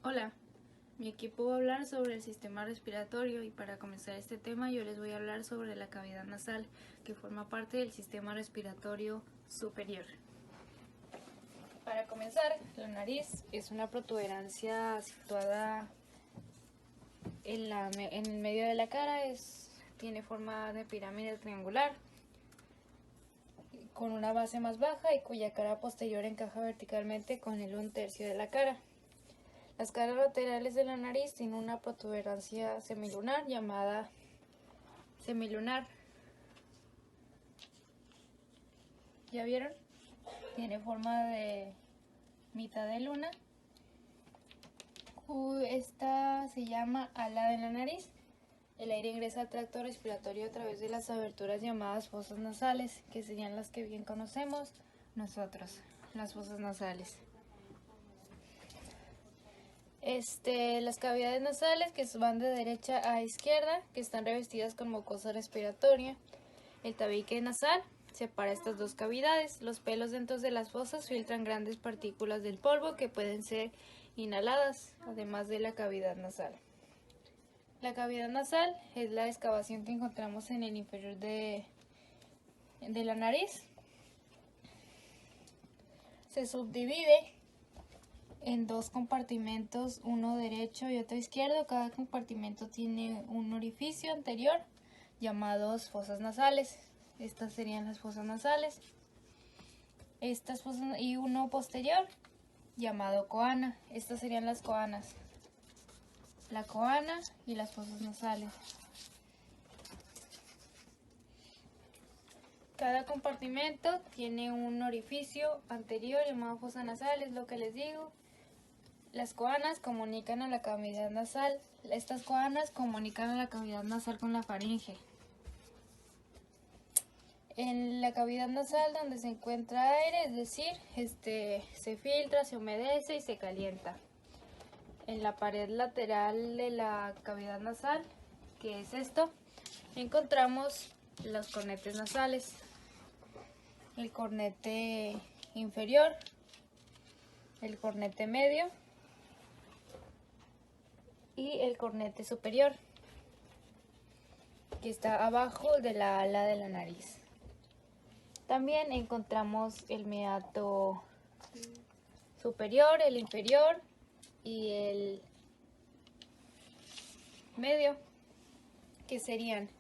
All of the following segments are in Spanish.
Hola, mi equipo va a hablar sobre el sistema respiratorio y para comenzar este tema yo les voy a hablar sobre la cavidad nasal, que forma parte del sistema respiratorio superior. Para comenzar, la nariz es una protuberancia situada en el medio de la cara, tiene forma de pirámide triangular con una base más baja y cuya cara posterior encaja verticalmente con el 1/3 de la cara. Las caras laterales de la nariz tienen una protuberancia semilunar llamada semilunar. ¿Ya vieron? Tiene forma de mitad de luna. Esta se llama ala de la nariz. El aire ingresa al tracto respiratorio a través de las aberturas llamadas fosas nasales, que serían las que bien conocemos nosotros, las fosas nasales. Las cavidades nasales que van de derecha a izquierda, que están revestidas con mucosa respiratoria. El tabique nasal separa estas dos cavidades. Los pelos dentro de las fosas filtran grandes partículas del polvo que pueden ser inhaladas, además de la cavidad nasal. La cavidad nasal es la excavación que encontramos en el inferior de la nariz. Se subdivide en dos compartimentos, uno derecho y otro izquierdo. Cada compartimento tiene un orificio anterior llamados fosas nasales. Estas serían las fosas nasales. Y uno posterior llamado coana. Estas serían las coanas. La coana y las fosas nasales. Cada compartimento tiene un orificio anterior llamado fosa nasal, es lo que les digo. Las coanas comunican a la cavidad nasal. Estas coanas comunican a la cavidad nasal con la faringe. En la cavidad nasal donde se encuentra aire, es decir, se filtra, se humedece y se calienta. En la pared lateral de la cavidad nasal, que es esto, encontramos los cornetes nasales. El cornete inferior, el cornete medio y el cornete superior, que está abajo de la ala de la nariz. También encontramos el meato superior, el inferior y el medio, que serían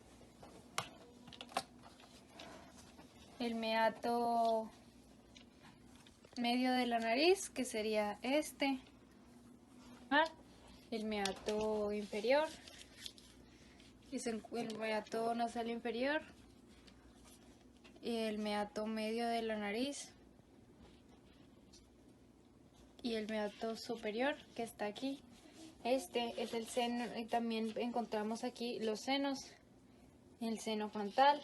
el meato medio de la nariz, que sería el meato inferior, el meato nasal inferior, y el meato medio de la nariz y el meato superior, que está aquí. Este es el seno, y también encontramos aquí los senos, el seno frontal,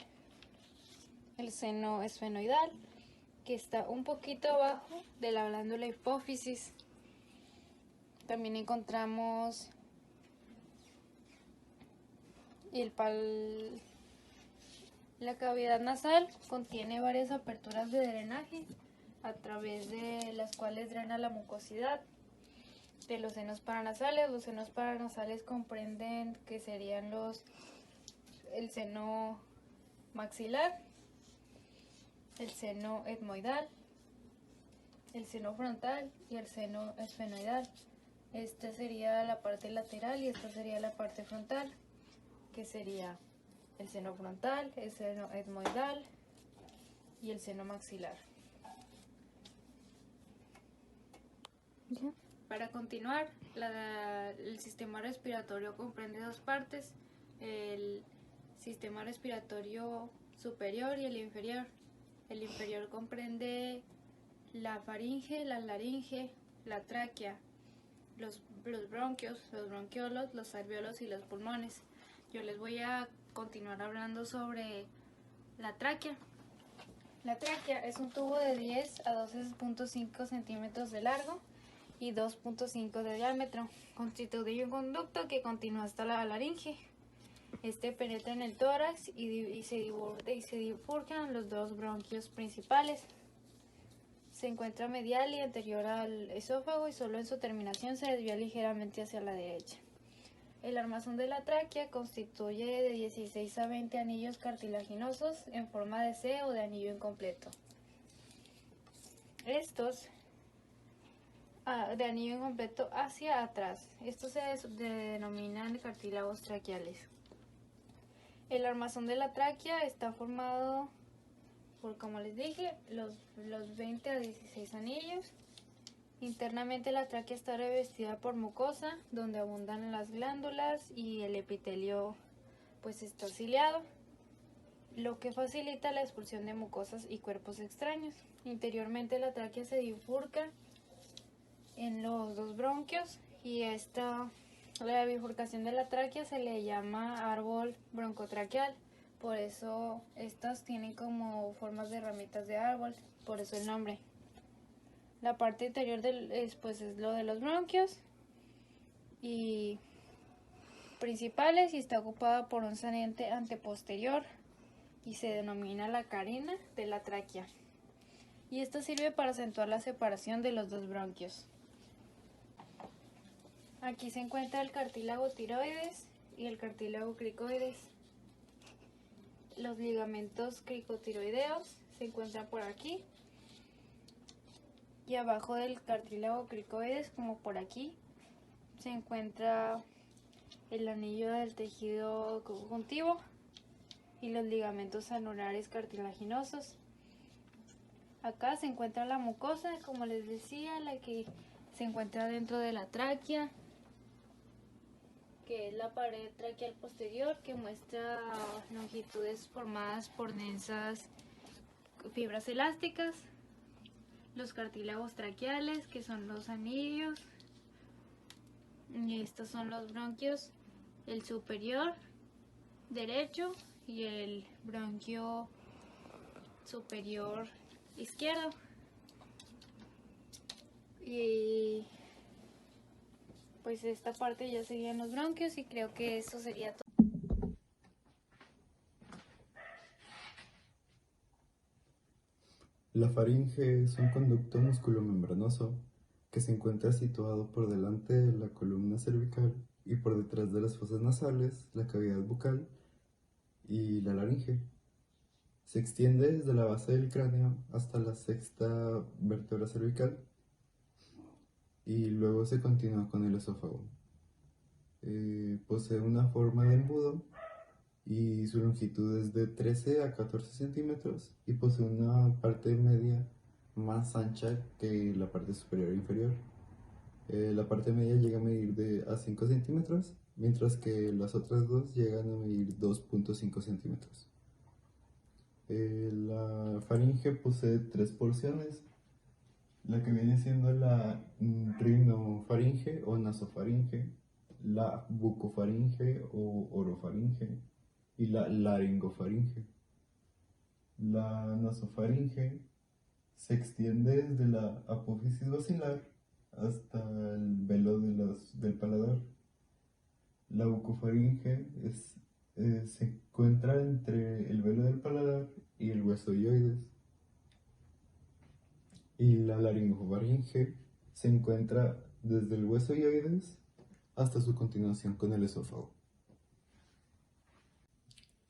el seno esfenoidal, que está un poquito abajo de la glándula hipófisis. También encontramos la cavidad nasal contiene varias aperturas de drenaje a través de las cuales drena la mucosidad de los senos paranasales. Los senos paranasales comprenden que serían el seno maxilar, el seno etmoidal, el seno frontal y el seno esfenoidal. Esta sería la parte lateral y esta sería la parte frontal, que sería el seno frontal, el seno etmoidal y el seno maxilar. Para continuar, el sistema respiratorio comprende dos partes: el sistema respiratorio superior y el inferior. El inferior comprende la faringe, la laringe, la tráquea, los bronquios, los bronquiolos, los alvéolos y los pulmones. Yo les voy a continuar hablando sobre la tráquea. La tráquea es un tubo de 10 a 12.5 centímetros de largo y 2.5 de diámetro. Constituye un conducto que continúa hasta la laringe. Este penetra en el tórax y se bifurcan los dos bronquios principales. se encuentra medial y anterior al esófago y solo en su terminación se desvía ligeramente hacia la derecha. El armazón de la tráquea constituye de 16 a 20 anillos cartilaginosos en forma de C o de anillo incompleto. Estos de anillo incompleto hacia atrás. Estos se denominan cartílagos traqueales. El armazón de la tráquea está formado por, como les dije, los 20 a 16 anillos. Internamente la tráquea está revestida por mucosa, donde abundan las glándulas y el epitelio pues está ciliado, lo que facilita la expulsión de mucosas y cuerpos extraños. Interiormente la tráquea se bifurca en los dos bronquios y la bifurcación de la tráquea se le llama árbol broncotraqueal. Por eso estas tienen como formas de ramitas de árbol, por eso el nombre. La parte interior pues es lo de los bronquios y principales y está ocupada por un saliente anteposterior y se denomina la carina de la tráquea. Y esto sirve para acentuar la separación de los dos bronquios. Aquí se encuentra el cartílago tiroides y el cartílago cricoides. Los ligamentos cricotiroideos se encuentran por aquí. Y abajo del cartílago cricoides, como por aquí, se encuentra el anillo del tejido conjuntivo y los ligamentos anulares cartilaginosos. Acá se encuentra la mucosa, como les decía, la que se encuentra dentro de la tráquea, que es la pared traqueal posterior, que muestra longitudes formadas por densas fibras elásticas. Los cartílagos traqueales, que son los anillos, y estos son los bronquios, el superior derecho y el bronquio superior izquierdo. Y pues esta parte ya serían los bronquios y creo que eso sería todo. La faringe es un conducto musculomembranoso que se encuentra situado por delante de la columna cervical y por detrás de las fosas nasales, la cavidad bucal y la laringe. Se extiende desde la base del cráneo hasta la sexta vértebra cervical y luego se continúa con el esófago. Posee una forma de embudo y su longitud es de 13 a 14 centímetros y posee una parte media más ancha que la parte superior e inferior. La parte media llega a medir a 5 centímetros, mientras que las otras dos llegan a medir 2.5 centímetros. La faringe posee tres porciones, la que viene siendo la rinofaringe o nasofaringe, la bucofaringe o orofaringe y la laringofaringe. La nasofaringe se extiende desde la apófisis basilar hasta el velo del paladar. La bucofaringe se encuentra entre el velo del paladar y el hueso hioides. Y la laringofaringe se encuentra desde el hueso hioides hasta su continuación con el esófago.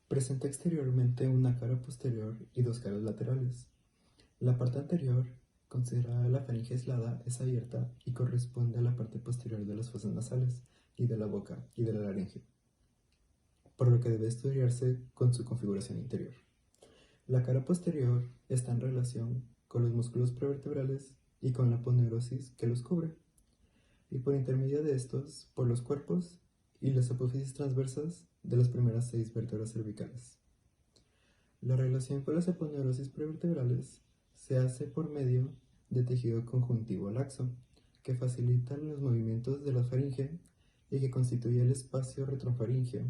Presenta exteriormente una cara posterior y dos caras laterales. La parte anterior, considerada la faringe aislada, es abierta y corresponde a la parte posterior de las fosas nasales y de la boca y de la laringe, por lo que debe estudiarse con su configuración interior. La cara posterior está en relación con los músculos prevertebrales y con la aponeurosis que los cubre, y por intermedio de estos, por los cuerpos y las apófisis transversas de las primeras 6 vértebras cervicales. La relación con las aponeurosis prevertebrales se hace por medio de tejido conjuntivo laxo, que facilita los movimientos de la faringe y que constituye el espacio retrofaríngeo,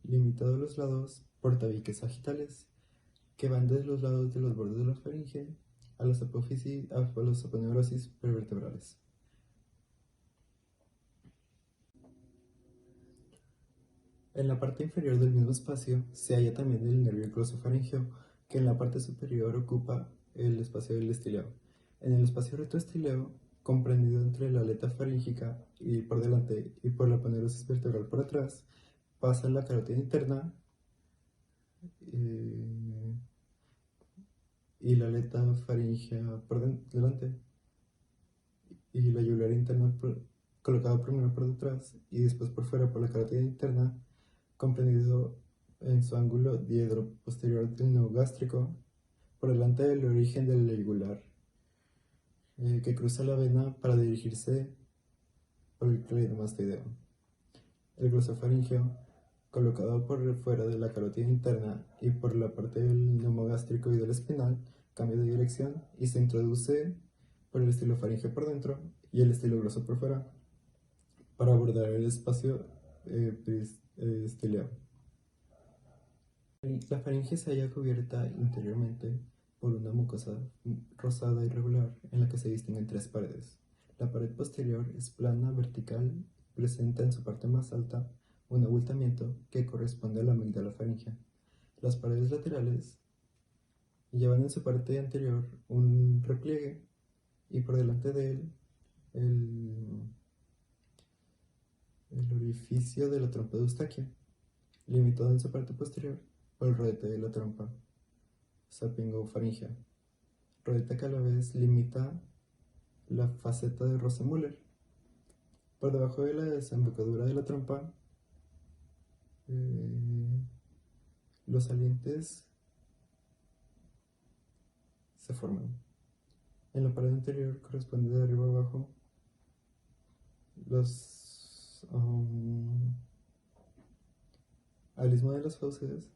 limitado a los lados por tabiques sagitales, que van desde los lados de los bordes de la faringe a las aponeurosis prevertebrales. En la parte inferior del mismo espacio se halla también el nervio glosofaríngeo, que en la parte superior ocupa el espacio del estileo, En el espacio retroestileo, comprendido entre la aleta faríngica y por delante y por la aponeurosis vertebral por atrás, pasa la carótida interna y la aleta faríngea por delante y la yugular interna colocada primero por detrás y después por fuera por la carótida interna, comprendido en su ángulo diedro posterior del nudo gástrico, por delante del origen del yugular, que cruza la vena para dirigirse por el cleidomastoideo. El glosofaringeo, colocado por fuera de la carótida interna y por la parte del neumogástrico y del espinal, cambia de dirección y se introduce por el estilofaringeo por dentro y el estilogloso por fuera para abordar el espacio estileo. La faringe se halla cubierta interiormente por una mucosa rosada irregular en la que se distinguen tres paredes. La pared posterior es plana, vertical, presenta en su parte más alta un abultamiento que corresponde a la amígdala faríngea. Las paredes laterales llevan en su parte anterior un repliegue y por delante de él el orificio de la trompa de Eustaquia, limitado en su parte posterior por el rodete de la trompa sapingofaringea, rodete que a la vez limita la faceta de Rosemuller. Por debajo de la desembocadura de la trompa, los salientes se forman. En la pared anterior corresponde de arriba abajo los al istmo de las fauces,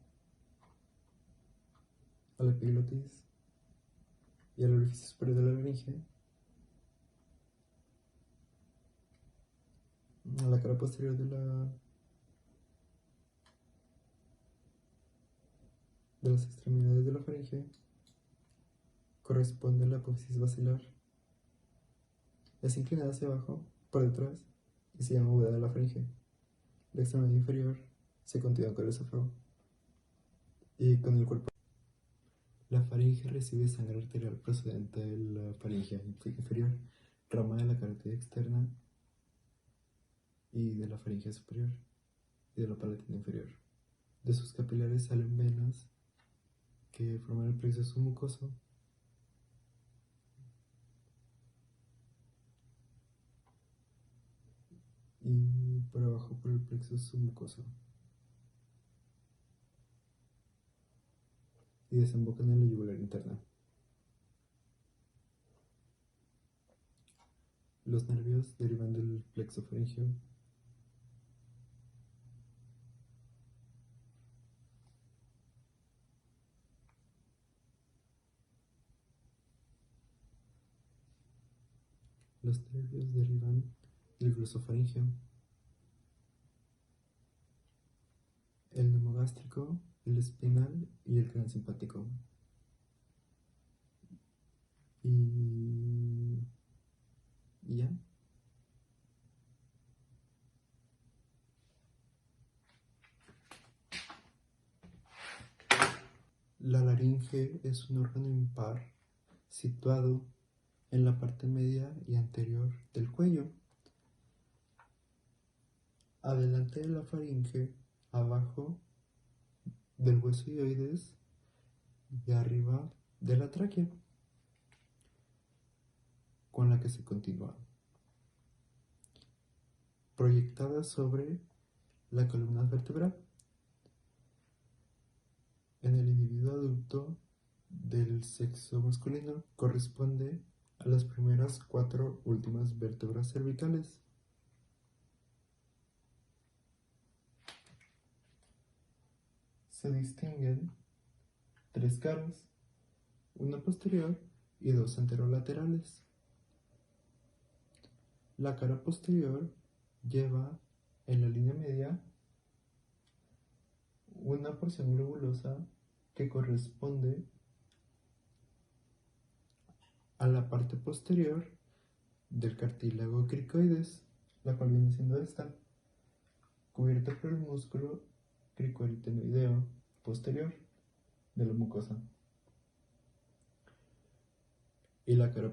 a la epiglotis y al orificio superior de la laringe, a la cara posterior de las extremidades de la faringe corresponde a la apófisis basilar. Es inclinada hacia abajo, por detrás, y se llama bóveda de la faringe. La extremidad inferior se continúa con el esófago y con el cuerpo. La faringe recibe sangre arterial procedente de la faringe inferior, rama de la carótida externa y de la faringe superior y de la palatina inferior. De sus capilares salen venas que forman el plexo submucoso y por abajo por el plexo submucoso y desembocan en la yugular interna. Los nervios derivan del plexo faríngeo del glosofaríngeo, el neumogástrico, el espinal y el cráneo simpático. Y ya. La laringe es un órgano impar situado en la parte media y anterior del cuello, adelante de la faringe, abajo del hueso hioides y arriba de la tráquea, con la que se continúa, proyectada sobre la columna vertebral. En el individuo adulto del sexo masculino corresponde a las primeras 4 últimas vértebras cervicales. Se distinguen 3 caras, una posterior y 2 anterolaterales. La cara posterior lleva en la línea media una porción globulosa que corresponde a la parte posterior del cartílago cricoides, la cual viene siendo esta, cubierta por el músculo cricoaritenoideo posterior de la mucosa. Y la cara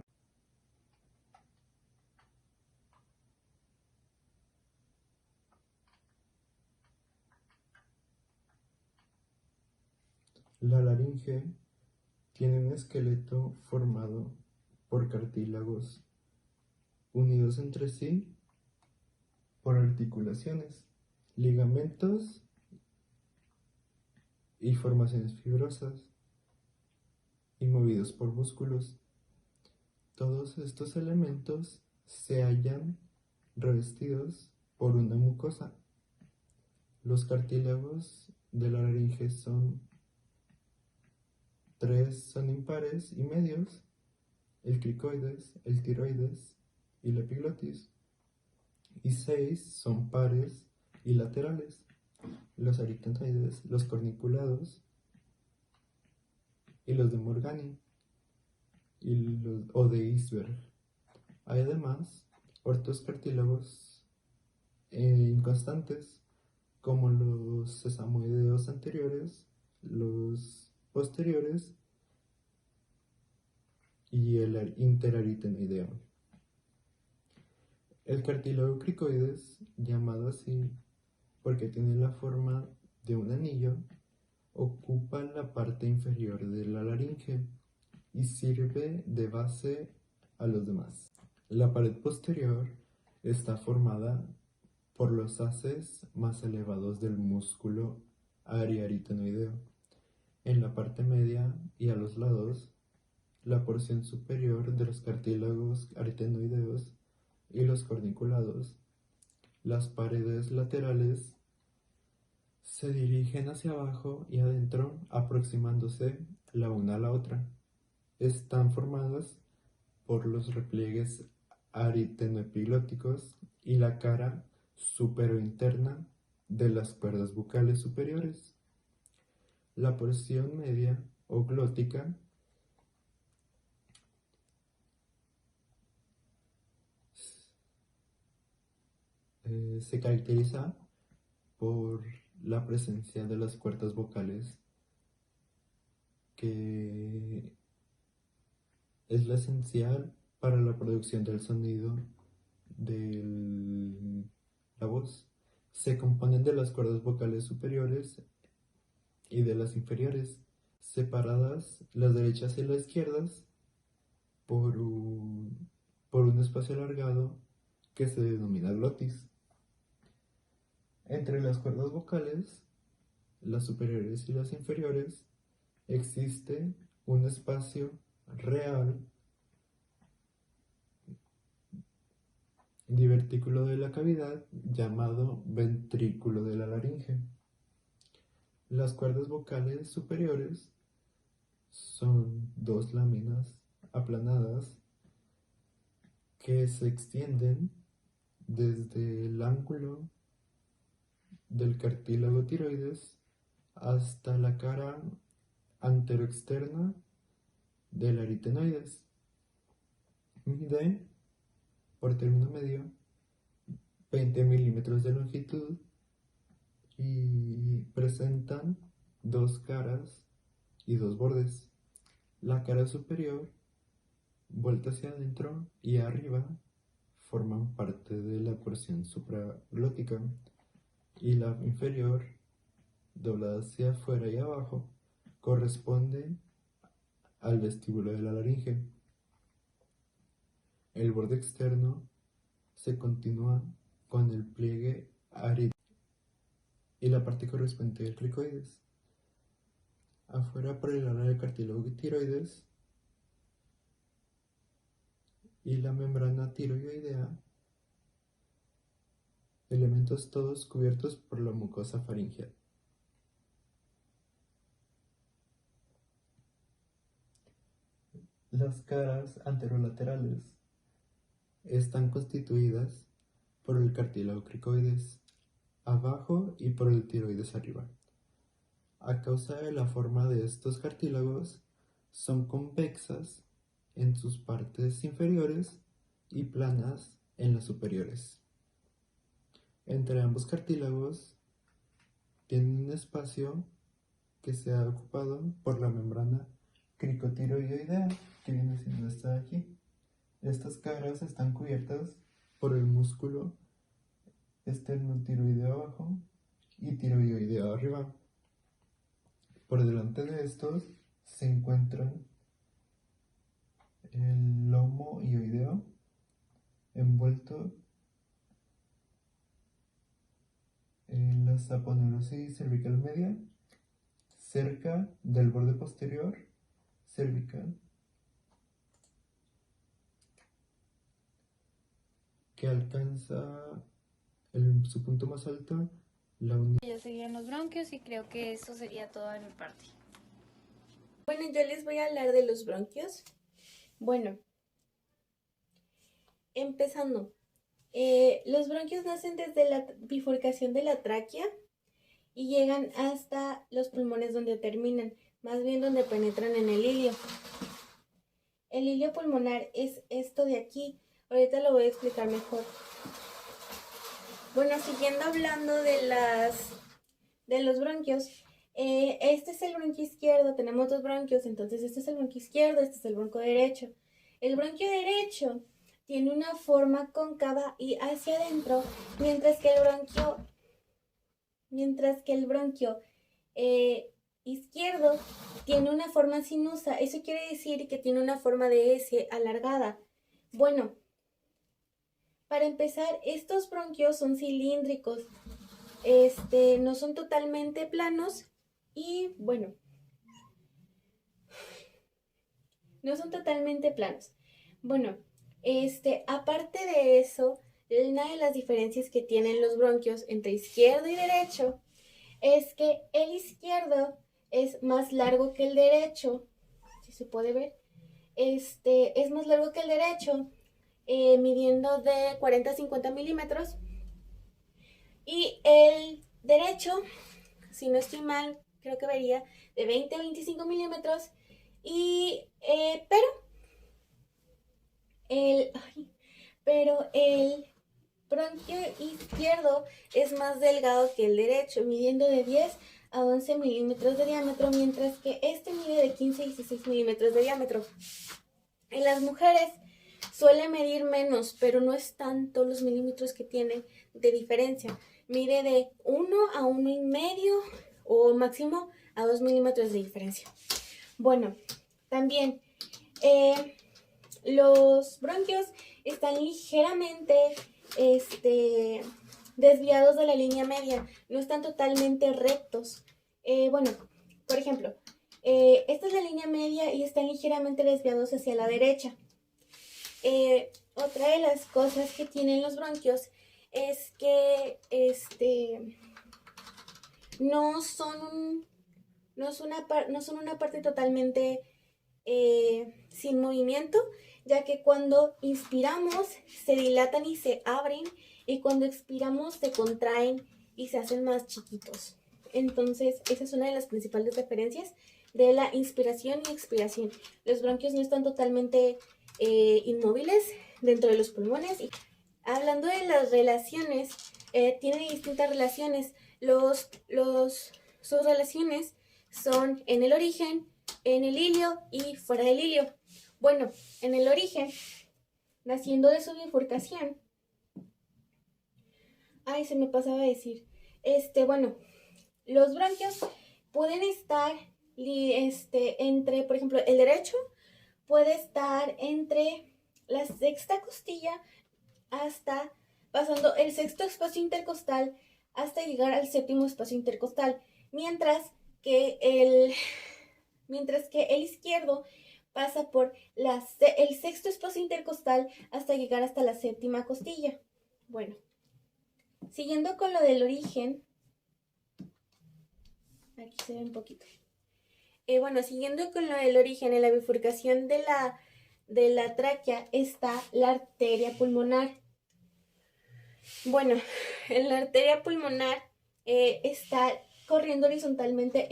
La laringe tiene un esqueleto formado por cartílagos unidos entre sí por articulaciones, ligamentos y formaciones fibrosas y movidos por músculos. Todos estos elementos se hallan revestidos por una mucosa. Los cartílagos de la laringe son 3 son impares y medios: el cricoides, el tiroides y la epiglotis, y 6 son pares y laterales: los aritenoides, los corniculados y los de Morgani o de Isberg. Hay además otros cartílagos inconstantes, como los sesamoideos anteriores, los posteriores y el interaritenoideo. El cartílago cricoides, llamado así porque tiene la forma de un anillo, ocupa la parte inferior de la laringe y sirve de base a los demás. La pared posterior está formada por los haces más elevados del músculo ariaritenoideo. En la parte media y a los lados, la porción superior de los cartílagos aritenoideos y los corniculados. Las paredes laterales se dirigen hacia abajo y adentro, aproximándose la una a la otra. Están formadas por los repliegues aritenoepiglóticos y la cara superointerna de las cuerdas bucales superiores. La porción media o glótica se caracteriza por la presencia de las cuerdas vocales, que es la esencial para la producción del sonido de la voz. Se componen de las cuerdas vocales superiores y de las inferiores, separadas las derechas y las izquierdas por un espacio alargado que se denomina glotis. Entre las cuerdas vocales, las superiores y las inferiores, existe un espacio real divertículo de la cavidad llamado ventrículo de la laringe. Las cuerdas vocales superiores son 2 láminas aplanadas que se extienden desde el ángulo del cartílago tiroides hasta la cara anteroexterna del aritenoides. Mide por término medio 20 milímetros de longitud y presentan 2 caras y 2 bordes. La cara superior, vuelta hacia adentro y arriba, forman parte de la porción supraglótica, y la inferior, doblada hacia afuera y abajo, corresponde al vestíbulo de la laringe. El borde externo se continúa con el pliegue aritenoideo y la parte correspondiente del cricoides. Afuera, por el ala del cartílago tiroides y la membrana tiroidea, elementos todos cubiertos por la mucosa faríngea. Las caras anterolaterales están constituidas por el cartílago cricoides abajo y por el tiroides arriba. A causa de la forma de estos cartílagos, son convexas en sus partes inferiores y planas en las superiores. Entre ambos cartílagos tienen un espacio que se ha ocupado por la membrana cricotiroidea, que viene siendo esta de aquí. Estas caras están cubiertas por el músculo esternotiroideo abajo y tiroideo arriba. Por delante de estos se encuentran el lomo hioideo envuelto en la aponeurosis cervical media, cerca del borde posterior cervical, que alcanza su punto más alto, la unidad. Ya serían los bronquios y creo que eso sería todo de mi parte. Bueno, yo les voy a hablar de los bronquios. Bueno, empezando. Los bronquios nacen desde la bifurcación de la tráquea y llegan hasta los pulmones donde terminan, más bien donde penetran en el hilio. El hilio pulmonar es esto de aquí. Ahorita lo voy a explicar mejor. Bueno, siguiendo hablando de los bronquios, este es el bronquio izquierdo, tenemos dos bronquios, entonces este es el bronquio izquierdo, este es el bronquio derecho. El bronquio derecho tiene una forma cóncava y hacia adentro, mientras que el bronquio izquierdo tiene una forma sinuosa. Eso quiere decir que tiene una forma de S alargada. Bueno, para empezar, estos bronquios son cilíndricos, no son totalmente planos y bueno, no son totalmente planos. Bueno, aparte de eso, una de las diferencias que tienen los bronquios entre izquierdo y derecho es que el izquierdo es más largo que el derecho, si se puede ver, es más largo que el derecho, midiendo de 40 a 50 milímetros, y el derecho, si no estoy mal, creo que vería de 20 a 25 milímetros, pero el bronquio izquierdo es más delgado que el derecho, midiendo de 10 a 11 milímetros de diámetro, mientras que este mide de 15 a 16 milímetros de diámetro. En las mujeres suele medir menos, pero no es tanto los milímetros que tiene de diferencia. Mide de 1 a 1,5 o máximo a 2 milímetros de diferencia. Bueno, también los bronquios están ligeramente desviados de la línea media, no están totalmente rectos. Bueno, por ejemplo, esta es la línea media y están ligeramente desviados hacia la derecha. Otra de las cosas que tienen los bronquios es que no son una parte totalmente sin movimiento, ya que cuando inspiramos se dilatan y se abren, y cuando expiramos se contraen y se hacen más chiquitos. Entonces, esa es una de las principales diferencias de la inspiración y expiración. Los bronquios no están totalmente inmóviles dentro de los pulmones. Y hablando de las relaciones, tiene distintas relaciones. Sus relaciones son en el origen, en el hilio y fuera del hilio. Bueno, en el origen, naciendo de su bifurcación. Ay, se me pasaba a decir. Bueno, los bronquios pueden estar entre, por ejemplo, el derecho puede estar entre la sexta costilla hasta, pasando el sexto espacio intercostal hasta llegar al séptimo espacio intercostal, mientras que el izquierdo pasa por el sexto espacio intercostal hasta llegar hasta la séptima costilla. Bueno, siguiendo con lo del origen, aquí se ve un poquito. Bueno, siguiendo con lo del origen, en la bifurcación de la tráquea está la arteria pulmonar. Bueno, en la arteria pulmonar está corriendo horizontalmente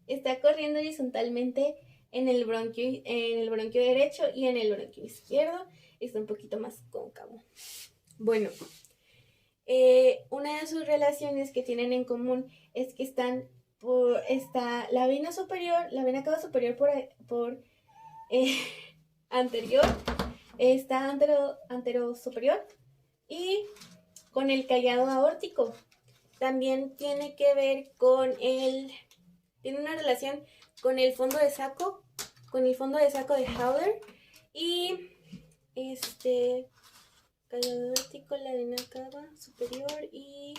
está corriendo horizontalmente en el bronquio derecho, y en el bronquio izquierdo está un poquito más cóncavo. Bueno, una de sus relaciones que tienen en común es que está la vena superior, la vena cava superior por anterior está antero superior y con el callado aórtico. También tiene que ver tiene una relación con el fondo de saco, de Howler y callado aórtico, la vena cava superior y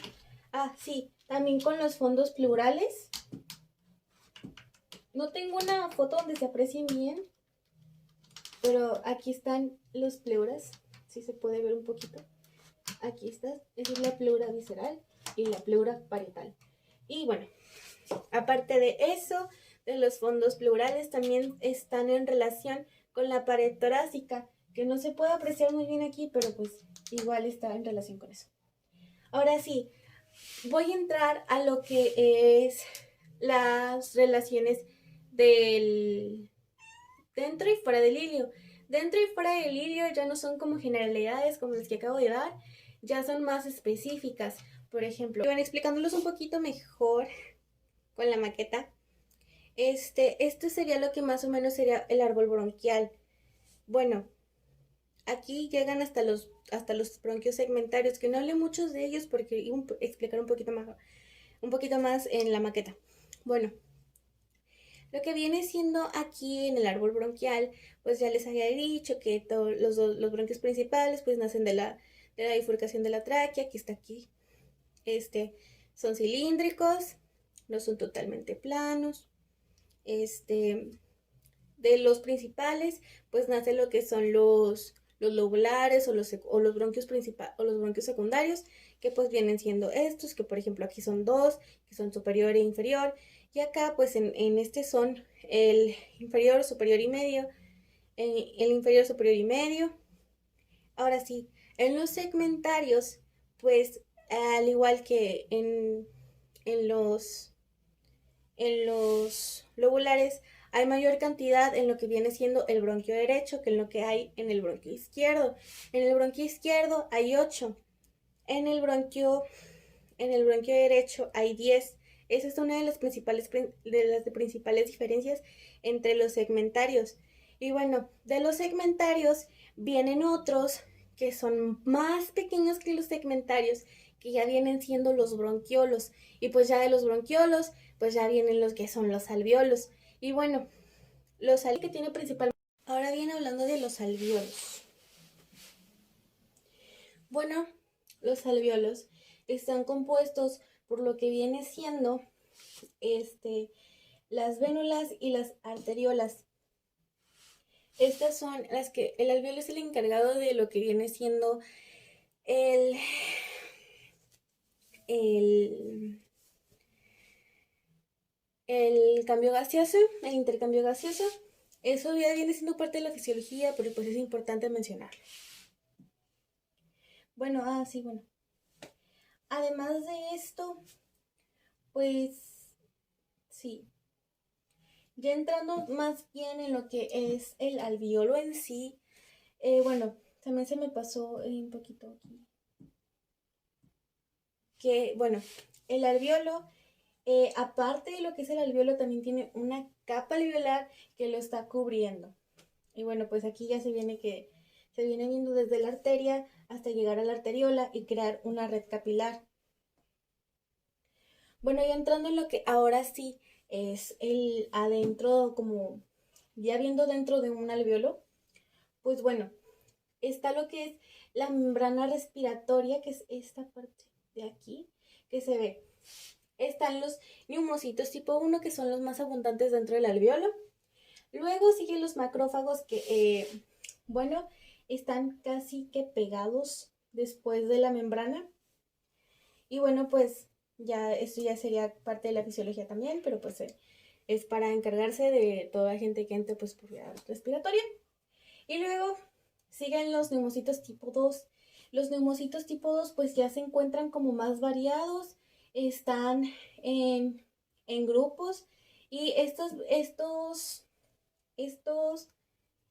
sí, también con los fondos pleurales. No tengo una foto donde se aprecien bien, pero aquí están los pleuras, si se puede ver un poquito. Aquí está, esa es la pleura visceral y la pleura parietal. Y bueno, aparte de eso, de los fondos pleurales también están en relación con la pared torácica, que no se puede apreciar muy bien aquí, pero pues igual está en relación con eso. Ahora sí, voy a entrar a lo que es las relaciones del dentro y fuera del ilio. Dentro y fuera del ilio ya no son como generalidades como las que acabo de dar, ya son más específicas. Por ejemplo, explicándolos un poquito mejor con la maqueta, esto sería lo que más o menos sería el árbol bronquial. Bueno, aquí llegan hasta los bronquios segmentarios, que no hablé muchos de ellos porque iba a explicar un poquito más en la maqueta. Bueno, lo que viene siendo aquí en el árbol bronquial, pues ya les había dicho que los bronquios principales pues nacen de la bifurcación de la tráquea, que está aquí. Son cilíndricos, no son totalmente planos. De los principales, pues nace lo que son los lobulares o los bronquios principales o los bronquios secundarios, que pues vienen siendo estos, que por ejemplo aquí son dos, que son superior e inferior, y acá pues en este son el inferior, superior y medio, el inferior, superior y medio. Ahora sí, en los segmentarios, pues al igual que en los lobulares, hay mayor cantidad en lo que viene siendo el bronquio derecho que en lo que hay en el bronquio izquierdo. En el bronquio izquierdo hay 8. En el bronquio derecho hay 10. Esa es una de las principales diferencias entre los segmentarios. Y bueno, de los segmentarios vienen otros que son más pequeños que los segmentarios, que ya vienen siendo los bronquiolos. Y pues ya de los bronquiolos, pues ya vienen los que son los alveolos. Y bueno, los alveolos que tiene principalmente. Ahora viene hablando de los alveolos. Bueno, los alveolos están compuestos por lo que viene siendo las vénulas y las arteriolas. Estas son las que el alveolo es el encargado de lo que viene siendo el cambio gaseoso, el intercambio gaseoso. Eso ya viene siendo parte de la fisiología, pero pues es importante mencionarlo. Bueno, bueno. Además de esto, pues sí. Ya entrando más bien en lo que es el alveolo en sí, bueno, también se me pasó un poquito aquí. Que, bueno, el alveolo, aparte de lo que es el alveolo, también tiene una capa alveolar que lo está cubriendo. Y bueno, pues aquí ya se viene viendo desde la arteria hasta llegar a la arteriola y crear una red capilar. Bueno, ya entrando en lo que ahora sí es el adentro, como ya viendo dentro de un alveolo, pues bueno, está lo que es la membrana respiratoria, que es esta parte de aquí, que se ve. Están los neumocitos tipo 1, que son los más abundantes dentro del alveolo. Luego siguen los macrófagos que, bueno, están casi que pegados después de la membrana. Y bueno, pues ya esto ya sería parte de la fisiología también, pero pues es para encargarse de toda la gente que entre pues por vía respiratoria. Y luego siguen los neumocitos tipo 2. Los neumocitos tipo 2 pues ya se encuentran como más variados, están en grupos, y estos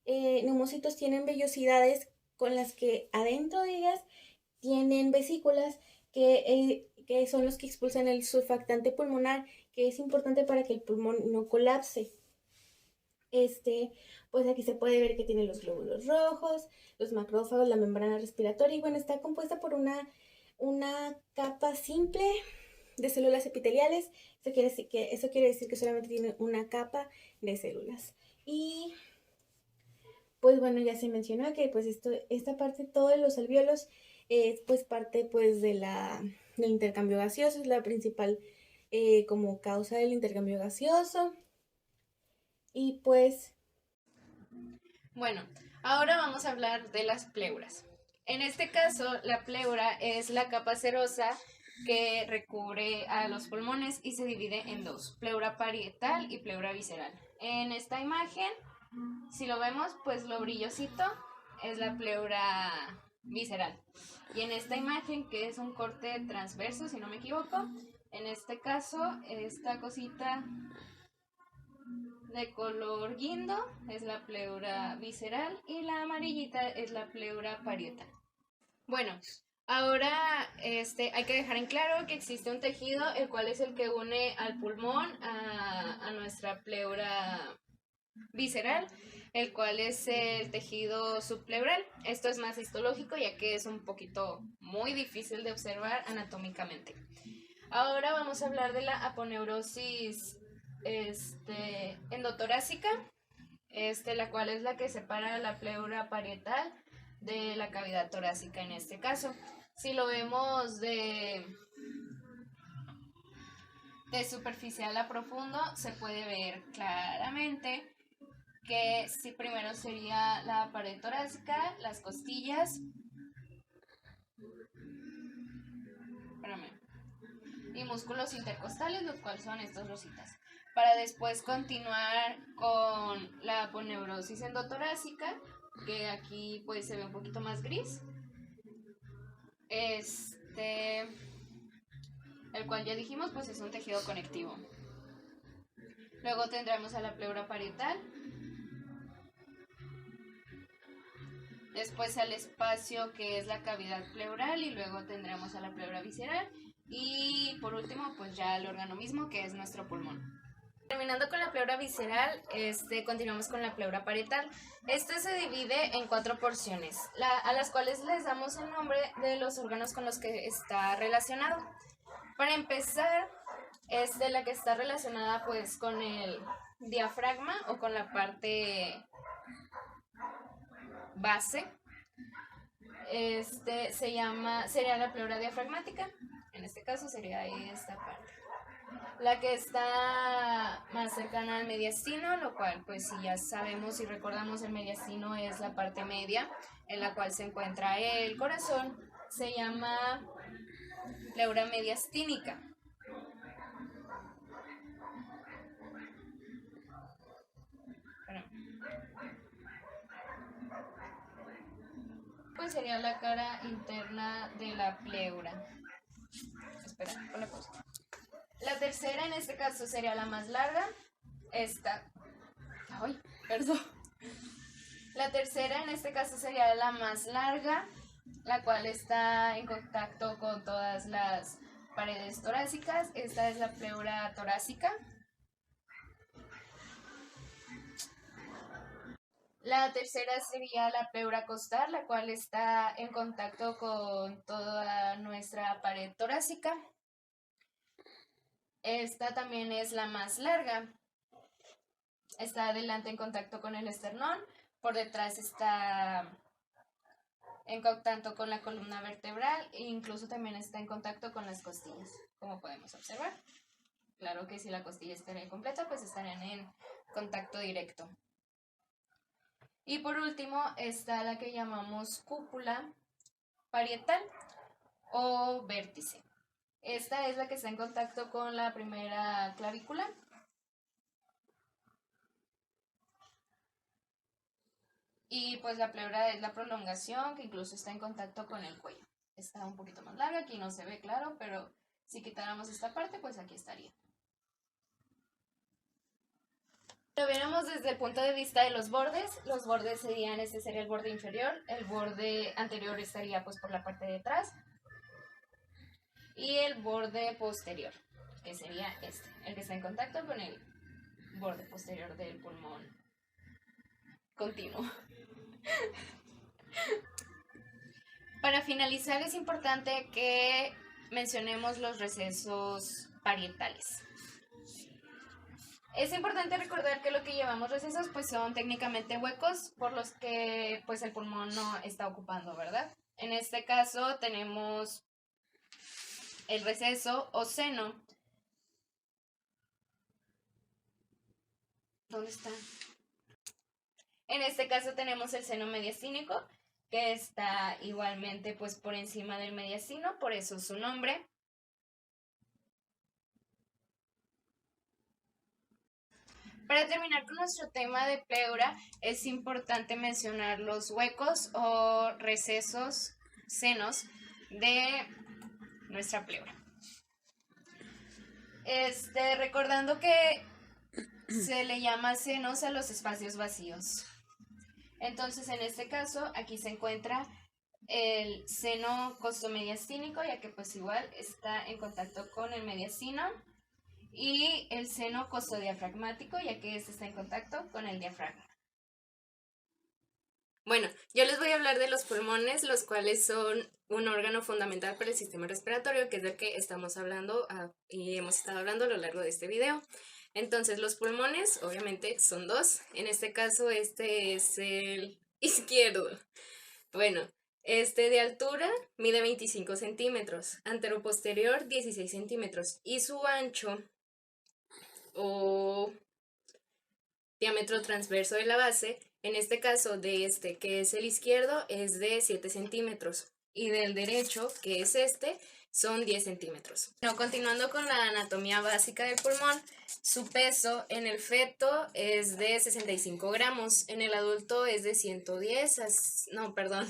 neumocitos tienen vellosidades con las que adentro de ellas tienen vesículas que son los que expulsan el surfactante pulmonar, que es importante para que el pulmón no colapse. Pues aquí se puede ver que tiene los glóbulos rojos, los macrófagos, la membrana respiratoria y bueno, está compuesta por una capa simple de células epiteliales. Eso quiere decir que solamente tiene una capa de células. Y pues bueno, ya se mencionó que pues esta parte, todos los alvéolos, es pues parte pues del intercambio gaseoso, es la principal como causa del intercambio gaseoso. Y pues Bueno, ahora vamos a hablar de las pleuras. En este caso, la pleura es la capa serosa que recubre a los pulmones y se divide en dos, pleura parietal y pleura visceral. En esta imagen, si lo vemos, pues lo brillosito es la pleura visceral. Y en esta imagen, que es un corte transverso, si no me equivoco, en este caso, esta cosita de color guindo es la pleura visceral y la amarillita es la pleura parietal. Bueno, ahora hay que dejar en claro que existe un tejido el cual es el que une al pulmón a nuestra pleura visceral, el cual es el tejido subpleural. Esto es más histológico ya que es un poquito muy difícil de observar anatómicamente. Ahora vamos a hablar de la aponeurosis endotorácica, la cual es la que separa la pleura parietal de la cavidad torácica en este caso. Si lo vemos de superficial a profundo, se puede ver claramente que si primero sería la pared torácica, las costillas, y músculos intercostales, los cuales son estos rositas. Para después continuar con la aponeurosis endotorácica, que aquí pues se ve un poquito más gris. El cual ya dijimos pues es un tejido conectivo. Luego tendremos a la pleura parietal. Después al espacio que es la cavidad pleural y luego tendremos a la pleura visceral. Y por último pues ya el órgano mismo que es nuestro pulmón. Terminando con la pleura visceral, continuamos con la pleura parietal. Esta se divide en 4 porciones, a las cuales les damos el nombre de los órganos con los que está relacionado. Para empezar, la que está relacionada pues con el diafragma o con la parte base, sería la pleura diafragmática. En este caso sería esta parte. La que está más cercana al mediastino, lo cual pues si ya sabemos y recordamos, el mediastino es la parte media en la cual se encuentra el corazón, se llama pleura mediastínica. Pues sería la cara interna de la pleura. Espera, ponle pausa. La tercera en este caso sería la más larga. La tercera en este caso sería la más larga, la cual está en contacto con todas las paredes torácicas. Esta es la pleura torácica. La tercera sería la pleura costal, la cual está en contacto con toda nuestra pared torácica. Esta también es la más larga. Está adelante en contacto con el esternón, por detrás está en contacto con la columna vertebral e incluso también está en contacto con las costillas, como podemos observar. Claro que si la costilla estaría completa, pues estarían en contacto directo. Y por último está la que llamamos cúpula parietal o vértice. Esta es la que está en contacto con la primera clavícula. Y pues la pleura es la prolongación que incluso está en contacto con el cuello. Está un poquito más larga, aquí no se ve claro, pero si quitáramos esta parte, pues aquí estaría. Lo viéramos desde el punto de vista de los bordes serían, este sería el borde inferior, el borde anterior estaría pues por la parte de atrás y el borde posterior, que sería el que está en contacto con el borde posterior del pulmón continuo. Para finalizar, es importante que mencionemos los recesos parietales. Es importante recordar que lo que llamamos recesos pues son técnicamente huecos por los que pues el pulmón no está ocupando, ¿verdad? En este caso tenemos el receso o seno. ¿Dónde está? En este caso tenemos el seno mediastínico, que está igualmente pues por encima del mediastino, por eso su nombre. Para terminar con nuestro tema de pleura, es importante mencionar los huecos o recesos, senos de nuestra pleura. Recordando que se le llama senos a los espacios vacíos. Entonces, en este caso, aquí se encuentra el seno costomediastínico, ya que pues igual está en contacto con el mediastino, y el seno costodiafragmático, ya que este está en contacto con el diafragma. Bueno, yo les voy a hablar de los pulmones, los cuales son un órgano fundamental para el sistema respiratorio, que es del que estamos hablando y hemos estado hablando a lo largo de este video. Entonces, los pulmones, obviamente, son dos. En este caso, este es el izquierdo. Bueno, este de altura mide 25 centímetros, anteroposterior 16 centímetros y su ancho o diámetro transverso de la base, en este caso de este que es el izquierdo, es de 7 centímetros y del derecho, que es este, son 10 centímetros. Bueno, continuando con la anatomía básica del pulmón, su peso en el feto es de 65 gramos, en el adulto es de 110, no, perdón.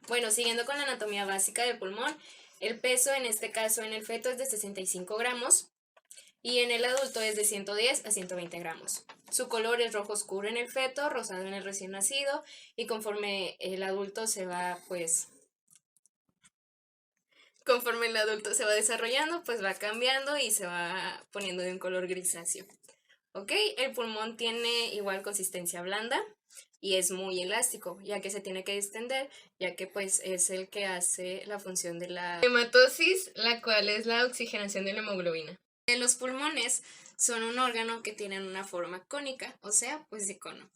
Bueno, siguiendo con la anatomía básica del pulmón, el peso en este caso en el feto es de 65 gramos y en el adulto es de 110 a 120 gramos. Su color es rojo oscuro en el feto, rosado en el recién nacido y conforme el adulto se va, conforme el adulto se va desarrollando, pues va cambiando y se va poniendo de un color grisáceo. ¿Ok? El pulmón tiene igual consistencia blanda y es muy elástico, ya que se tiene que distender, ya que pues es el que hace la función de la hematosis, la cual es la oxigenación de la hemoglobina. Los pulmones son un órgano que tienen una forma cónica, o sea, pues de cono.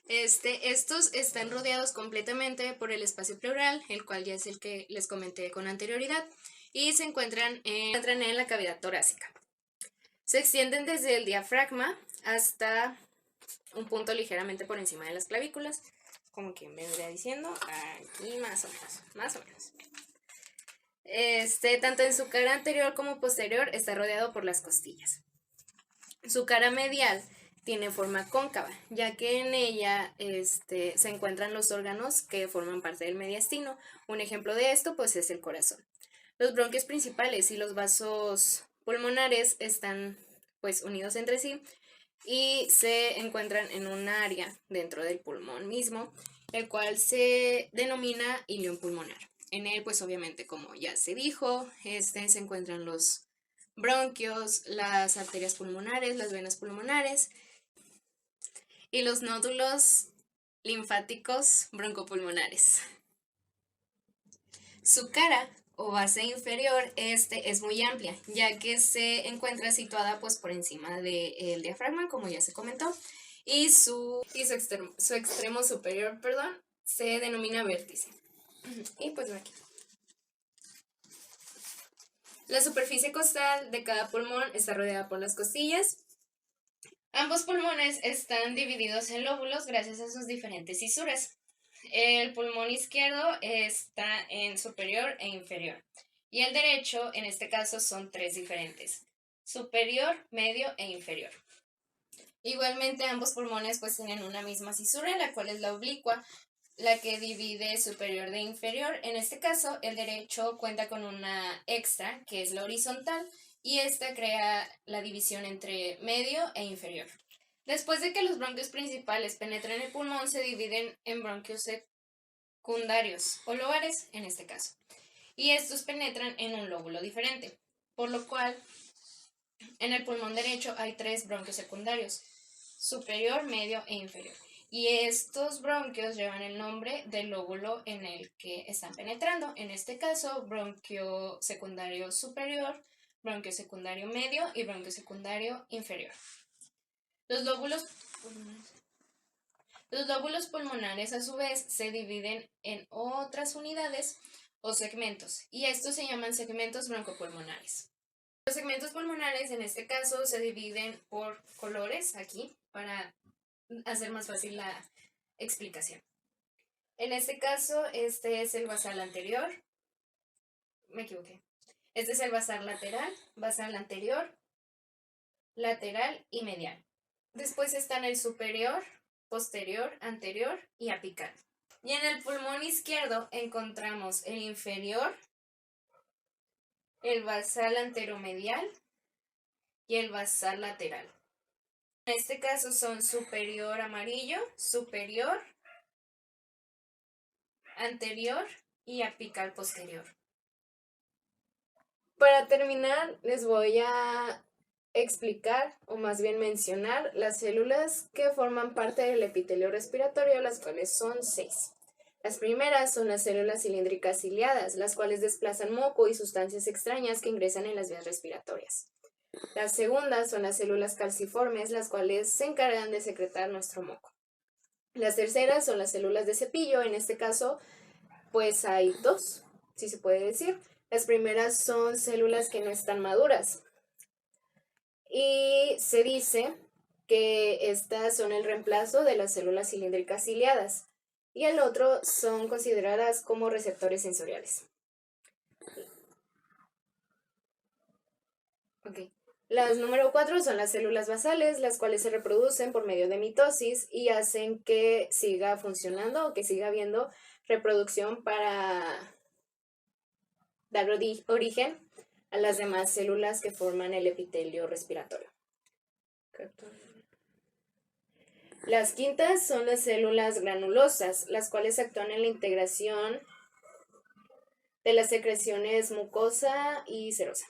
Estos están rodeados completamente por el espacio pleural, el cual ya es el que les comenté con anterioridad, y se encuentran en la cavidad torácica. Se extienden desde el diafragma hasta un punto ligeramente por encima de las clavículas, como quien vendría diciendo, aquí más o menos. Tanto en su cara anterior como posterior está rodeado por las costillas. Su cara medial tiene forma cóncava, ya que en ella se encuentran los órganos que forman parte del mediastino. Un ejemplo de esto pues es el corazón. Los bronquios principales y los vasos pulmonares están pues unidos entre sí y se encuentran en un área dentro del pulmón mismo, el cual se denomina ilion pulmonar. En él, pues obviamente, como ya se dijo, se encuentran los bronquios, las arterias pulmonares, las venas pulmonares y los nódulos linfáticos broncopulmonares. Su cara o base inferior es muy amplia, ya que se encuentra situada pues por encima del diafragma, como ya se comentó, y su extremo superior, se denomina vértice. Y pues aquí. La superficie costal de cada pulmón está rodeada por las costillas. Ambos pulmones están divididos en lóbulos gracias a sus diferentes fisuras. El pulmón izquierdo está en superior e inferior. Y el derecho, en este caso, son tres diferentes: superior, medio e inferior. Igualmente, ambos pulmones pues tienen una misma fisura, la cual es la oblicua, la que divide superior de inferior. En este caso, el derecho cuenta con una extra, que es la horizontal, y esta crea la división entre medio e inferior. Después de que los bronquios principales penetran el pulmón, se dividen en bronquios secundarios o lobares, en este caso, y estos penetran en un lóbulo diferente, por lo cual en el pulmón derecho hay 3 bronquios secundarios: superior, medio e inferior. Y estos bronquios llevan el nombre del lóbulo en el que están penetrando. En este caso, bronquio secundario superior, bronquio secundario medio y bronquio secundario inferior. Los lóbulos pulmonares, a su vez, se dividen en otras unidades o segmentos, y estos se llaman segmentos broncopulmonares. Los segmentos pulmonares, en este caso, se dividen por colores, aquí, para hacer más fácil la explicación. En este caso, este es el basal anterior. Me equivoqué. Este es el basal lateral, basal anterior, lateral y medial. Después están el superior, posterior, anterior y apical. Y en el pulmón izquierdo encontramos el inferior, el basal anteromedial y el basal lateral. En este caso son superior amarillo, superior, anterior y apical posterior. Para terminar, les voy a explicar, o más bien mencionar, las células que forman parte del epitelio respiratorio, las cuales son 6. Las primeras son las células cilíndricas ciliadas, las cuales desplazan moco y sustancias extrañas que ingresan en las vías respiratorias. Las segundas son las células calciformes, las cuales se encargan de secretar nuestro moco. Las terceras son las células de cepillo, en este caso, pues hay 2, si se puede decir. Las primeras son células que no están maduras. Y se dice que estas son el reemplazo de las células cilíndricas ciliadas. Y el otro son consideradas como receptores sensoriales. Okay. Las número 4 son las células basales, las cuales se reproducen por medio de mitosis y hacen que siga funcionando o que siga habiendo reproducción para dar origen a las demás células que forman el epitelio respiratorio. Las quintas son las células granulosas, las cuales actúan en la integración de las secreciones mucosa y serosa.